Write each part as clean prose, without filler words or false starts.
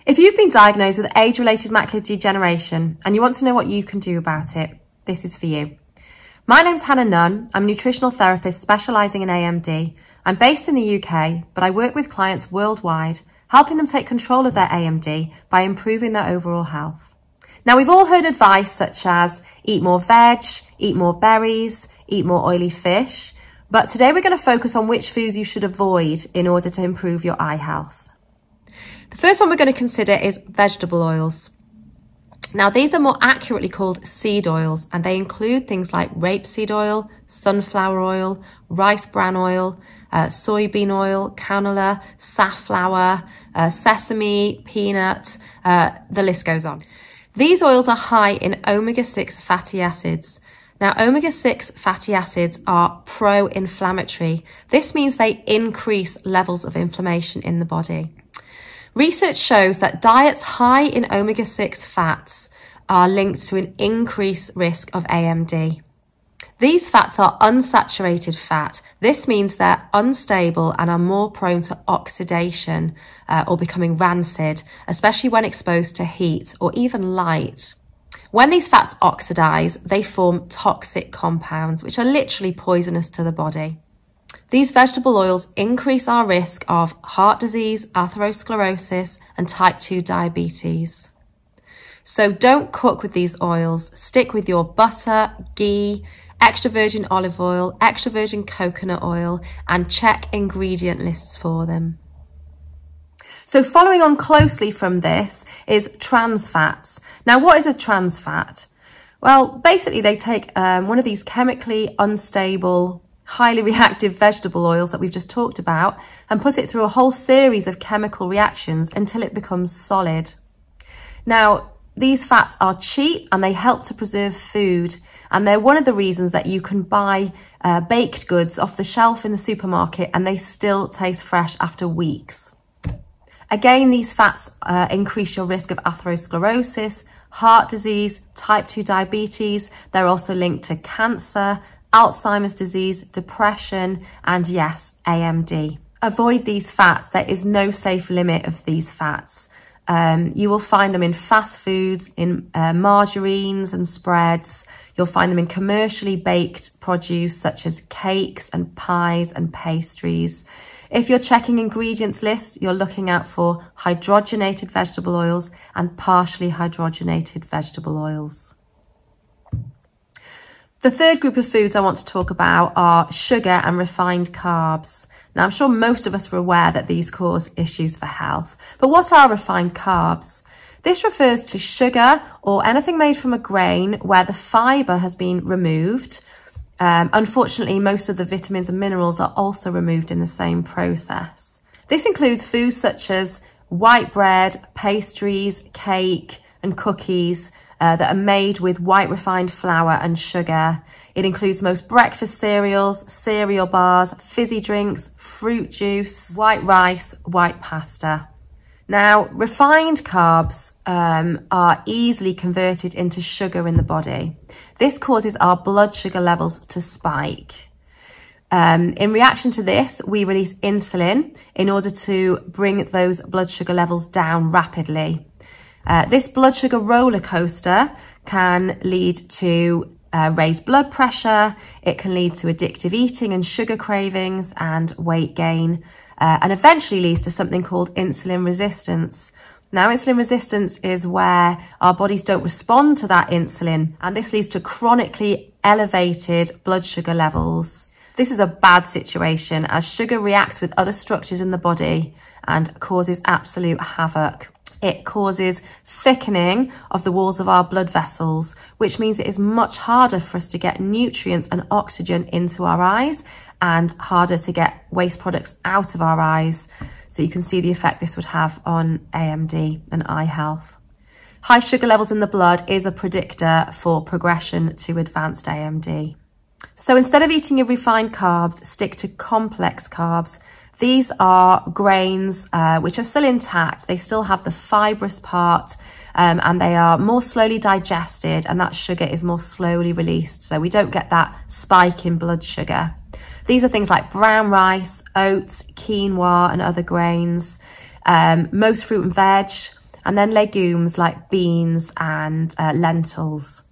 If you've been diagnosed with age-related macular degeneration and you want to know what you can do about it, this is for you. My name's Hannah Nunn. I'm a nutritional therapist specialising in AMD. I'm based in the UK, but I work with clients worldwide, helping them take control of their AMD by improving their overall health. Now, we've all heard advice such as eat more veg, eat more berries, eat more oily fish, but today we're going to focus on which foods you should avoid in order to improve your eye health. The first one we're going to consider is vegetable oils. Now, these are more accurately called seed oils, and they include things like rapeseed oil, sunflower oil, rice bran oil, soybean oil, canola, safflower, sesame, peanut, the list goes on. These oils are high in omega-6 fatty acids. Now, omega-6 fatty acids are pro-inflammatory. This means they increase levels of inflammation in the body. Research shows that diets high in omega-6 fats are linked to an increased risk of AMD. These fats are unsaturated fat. This means they're unstable and are more prone to oxidation or becoming rancid, especially when exposed to heat or even light. When these fats oxidize, they form toxic compounds, which are literally poisonous to the body. These vegetable oils increase our risk of heart disease, atherosclerosis, and type 2 diabetes. So don't cook with these oils. Stick with your butter, ghee, extra virgin olive oil, extra virgin coconut oil, and check ingredient lists for them. So following on closely from this is trans fats. Now, what is a trans fat? Well, basically they take one of these chemically unstable, highly reactive vegetable oils that we've just talked about and put it through a whole series of chemical reactions until it becomes solid. Now, these fats are cheap and they help to preserve food, and they're one of the reasons that you can buy baked goods off the shelf in the supermarket and they still taste fresh after weeks. Again, these fats increase your risk of atherosclerosis, heart disease, type 2 diabetes. They're also linked to cancer, Alzheimer's disease, depression, and yes, AMD. Avoid these fats. There is no safe limit of these fats. You will find them in fast foods, in margarines and spreads. You'll find them in commercially baked produce such as cakes and pies and pastries. If you're checking ingredients lists, you're looking out for hydrogenated vegetable oils and partially hydrogenated vegetable oils. The third group of foods I want to talk about are sugar and refined carbs. Now, I'm sure most of us are aware that these cause issues for health, but what are refined carbs? This refers to sugar or anything made from a grain where the fibre has been removed. Unfortunately, most of the vitamins and minerals are also removed in the same process. This includes foods such as white bread, pastries, cake and cookies, that are made with white refined flour and sugar. It includes most breakfast cereals, cereal bars, fizzy drinks, fruit juice, white rice, white pasta. Now, refined carbs are easily converted into sugar in the body. This causes our blood sugar levels to spike. In reaction to this, we release insulin in order to bring those blood sugar levels down rapidly. This blood sugar roller coaster can lead to raised blood pressure. It can lead to addictive eating and sugar cravings and weight gain, and eventually leads to something called insulin resistance. Now, insulin resistance is where our bodies don't respond to that insulin, and this leads to chronically elevated blood sugar levels. This is a bad situation as sugar reacts with other structures in the body and causes absolute havoc. It causes thickening of the walls of our blood vessels, which means it is much harder for us to get nutrients and oxygen into our eyes and harder to get waste products out of our eyes. So you can see the effect this would have on AMD and eye health. High sugar levels in the blood is a predictor for progression to advanced AMD. So instead of eating your refined carbs, stick to complex carbs. These are grains which are still intact. They still have the fibrous part and they are more slowly digested, and that sugar is more slowly released. So we don't get that spike in blood sugar. These are things like brown rice, oats, quinoa and other grains. Most fruit and veg, and then legumes like beans and lentils.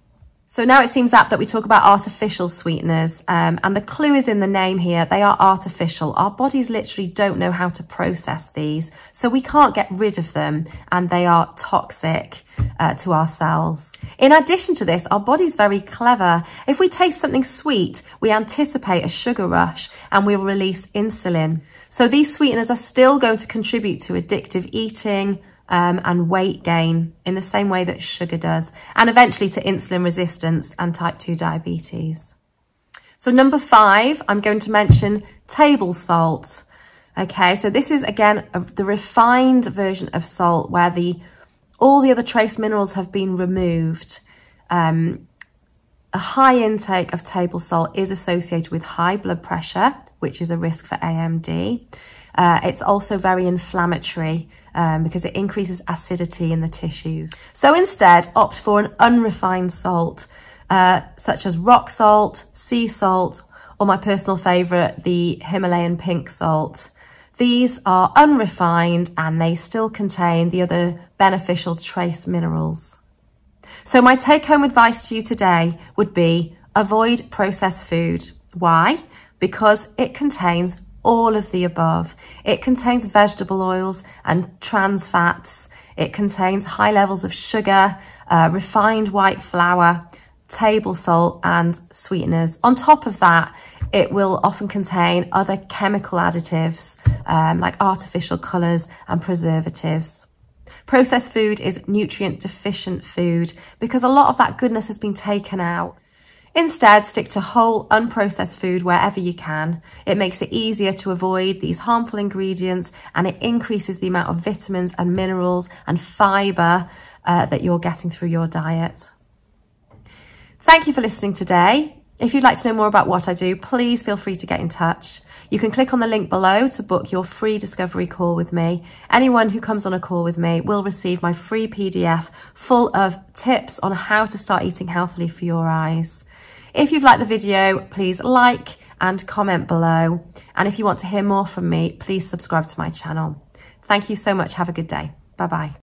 So now it seems apt that we talk about artificial sweeteners, and the clue is in the name here. They are artificial. Our bodies literally don't know how to process these, so we can't get rid of them, and they are toxic to our cells. In addition to this, our body's very clever. If we taste something sweet, we anticipate a sugar rush and we'll release insulin. So these sweeteners are still going to contribute to addictive eating, and weight gain in the same way that sugar does, and eventually to insulin resistance and type 2 diabetes. So number 5, I'm going to mention table salt. Okay, so this is again the refined version of salt where all the other trace minerals have been removed. A high intake of table salt is associated with high blood pressure, which is a risk for AMD. It's also very inflammatory because it increases acidity in the tissues. So instead, opt for an unrefined salt, such as rock salt, sea salt, or my personal favourite, the Himalayan pink salt. These are unrefined and they still contain the other beneficial trace minerals. So my take-home advice to you today would be avoid processed food. Why? Because it contains all of the above. It contains vegetable oils and trans fats. It contains high levels of sugar, refined white flour, table salt and sweeteners. On top of that, it will often contain other chemical additives like artificial colours and preservatives. Processed food is nutrient deficient food because a lot of that goodness has been taken out. Instead, stick to whole, unprocessed food wherever you can. It makes it easier to avoid these harmful ingredients and it increases the amount of vitamins and minerals and fibre that you're getting through your diet. Thank you for listening today. If you'd like to know more about what I do, please feel free to get in touch. You can click on the link below to book your free discovery call with me. Anyone who comes on a call with me will receive my free PDF full of tips on how to start eating healthily for your eyes. If you've liked the video, please like and comment below. And if you want to hear more from me, please subscribe to my channel. Thank you so much. Have a good day. Bye-bye.